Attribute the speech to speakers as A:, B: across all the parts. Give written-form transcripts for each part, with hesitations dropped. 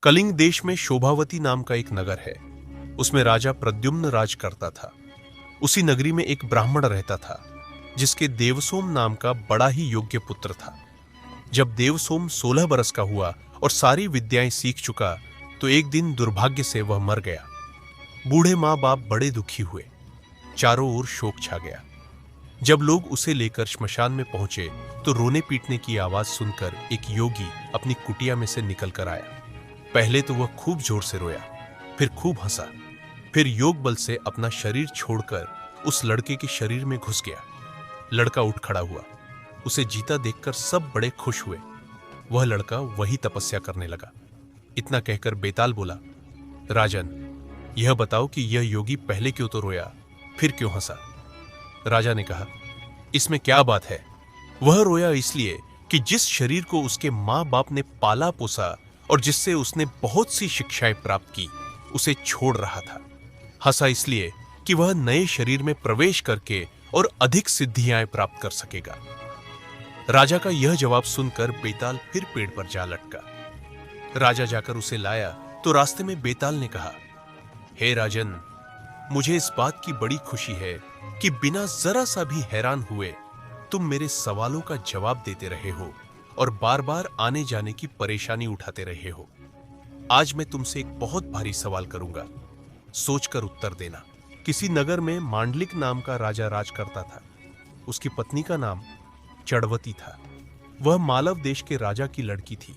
A: कलिंग देश में शोभावती नाम का एक नगर है। उसमें राजा प्रद्युम्न राज करता था। उसी नगरी में एक ब्राह्मण रहता था जिसके देवसोम नाम का बड़ा ही योग्य पुत्र था। जब देवसोम 16 बरस का हुआ और सारी विद्याएं सीख चुका तो एक दिन दुर्भाग्य से वह मर गया। बूढ़े माँ बाप बड़े दुखी हुए। चारों ओर शोक छा गया। जब लोग उसे लेकर श्मशान में पहुंचे तो रोने पीटने की आवाज सुनकर एक योगी अपनी कुटिया में से निकल कर आया। पहले तो वह खूब जोर से रोया, फिर खूब हंसा, फिर योग बल से अपना शरीर छोड़कर उस लड़के के शरीर में घुस गया। लड़का उठ खड़ा हुआ। उसे जीता देखकर सब बड़े खुश हुए। वह लड़का वही तपस्या करने लगा। इतना कहकर बेताल बोला, राजन, यह बताओ कि यह योगी पहले क्यों तो रोया, फिर क्यों हंसा? राजा ने कहा, इसमें क्या बात है? वह रोया इसलिए कि जिस शरीर को उसके मां बाप ने पाला पोसा और जिससे उसने बहुत सी शिक्षाएं प्राप्त की, उसे छोड़ रहा था। हंसा इसलिए कि वह नए शरीर में प्रवेश करके और अधिक सिद्धियां प्राप्त कर सकेगा। राजा का यह जवाब सुनकर बेताल फिर पेड़ पर जा लटका। राजा जाकर उसे लाया तो रास्ते में बेताल ने कहा, हे राजन, मुझे इस बात की बड़ी खुशी है कि बिना जरा सा भी हैरान हुए तुम मेरे सवालों का जवाब देते रहे हो और बार बार आने जाने की परेशानी उठाते रहे हो। आज मैं तुमसे एक बहुत भारी सवाल करूंगा, सोचकर उत्तर देना। किसी नगर में मांडलिक नाम का राजा राज करता था। उसकी पत्नी का नाम चढ़वती था। वह मालव देश के राजा की लड़की थी।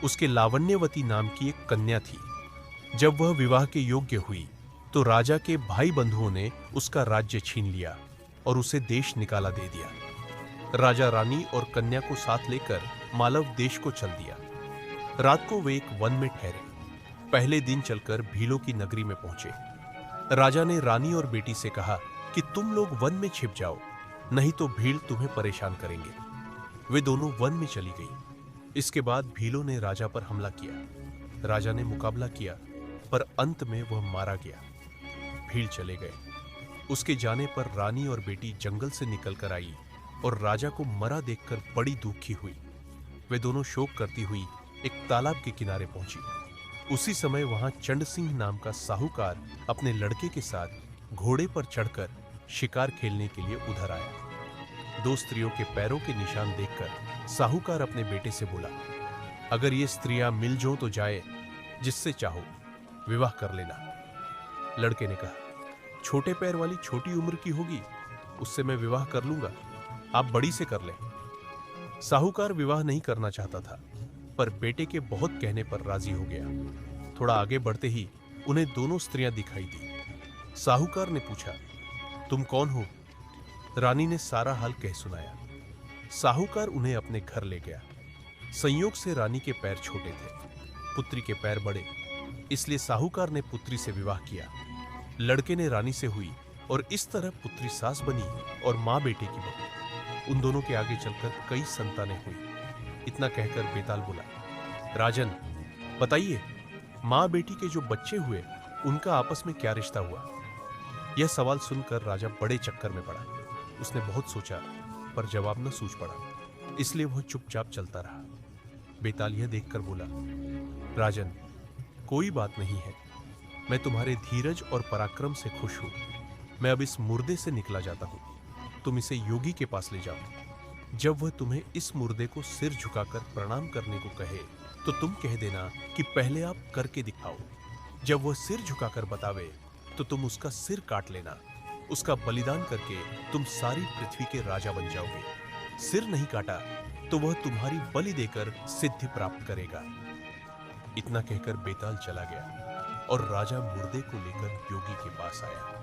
A: उसके लावण्यवती नाम की एक कन्या थी। जब वह विवाह के योग्य हुई तो राजा के भाई बंधुओं ने उसका राज्य छीन लिया और उसे देश निकाला दे दिया। राजा रानी और कन्या को साथ लेकर मालव देश को चल दिया। रात को वे एक वन में ठहरे। पहले दिन चलकर भीलों की नगरी में पहुंचे। राजा ने रानी और बेटी से कहा कि तुम लोग वन में छिप जाओ, नहीं तो भील तुम्हें परेशान करेंगे। वे दोनों वन में चली गई। इसके बाद भीलों ने राजा पर हमला किया। राजा ने मुकाबला किया, पर अंत में वह मारा गया। भील चले गए। उसके जाने पर रानी और बेटी जंगल से निकलकर आई और राजा को मरा देखकर बड़ी दुखी हुई। वे दोनों शोक करती हुई एक तालाब के किनारे पहुंची। उसी समय वहां चंड सिंह नाम का साहूकार अपने लड़के के साथ घोड़े पर चढ़कर शिकार खेलने के लिए उधर आया। दो स्त्रियों के पैरों के निशान देखकर साहूकार अपने बेटे से बोला, अगर ये स्त्रियां मिल जो तो जाए, जिससे चाहो विवाह कर लेना। लड़के ने कहा, छोटे पैर वाली छोटी उम्र की होगी, उससे मैं विवाह कर लूंगा, आप बड़ी से कर लें। साहूकार विवाह नहीं करना चाहता था, पर बेटे के बहुत कहने पर राजी हो गया। थोड़ा आगे बढ़ते ही उन्हें दोनों स्त्रियां दिखाई दी। साहूकार ने पूछा, तुम कौन हो? रानी ने सारा हाल कह सुनाया। साहूकार उन्हें अपने घर ले गया। संयोग से रानी के पैर छोटे थे, पुत्री के पैर बड़े, इसलिए साहूकार ने पुत्री से विवाह किया। लड़के ने रानी से हुई और इस तरह पुत्री सास बनी और मां बेटे की बहू। उन दोनों के आगे चलकर कई संतानें हुई। इतना कहकर बेताल बोला, राजन, बताइए, मां बेटी के जो बच्चे हुए उनका आपस में क्या रिश्ता हुआ? यह सवाल सुनकर राजा बड़े चक्कर में पड़ा। उसने बहुत सोचा, पर जवाब न सूझ पड़ा, इसलिए वह चुपचाप चलता रहा। बेताल यह देखकर बोला, राजन, कोई बात नहीं है, मैं तुम्हारे धीरज और पराक्रम से खुश हूं। मैं अब इस मुर्दे से निकला जाता हूं। तुम इसे योगी के पास ले जाओ। जब वह तुम्हें इस मुर्दे को सिर झुकाकर प्रणाम करने को कहे तो तुम कह देना कि पहले आप करके दिखाओ। जब वह सिर झुकाकर बतावे तो तुम उसका सिर काट लेना। उसका बलिदान करके तुम सारी पृथ्वी के राजा बन जाओगे। सिर नहीं काटा तो वह तुम्हारी बलि देकर सिद्धि प्राप्त करेगा। इतना कहकर बेताल चला गया और राजा मुर्दे को लेकर योगी के पास आया।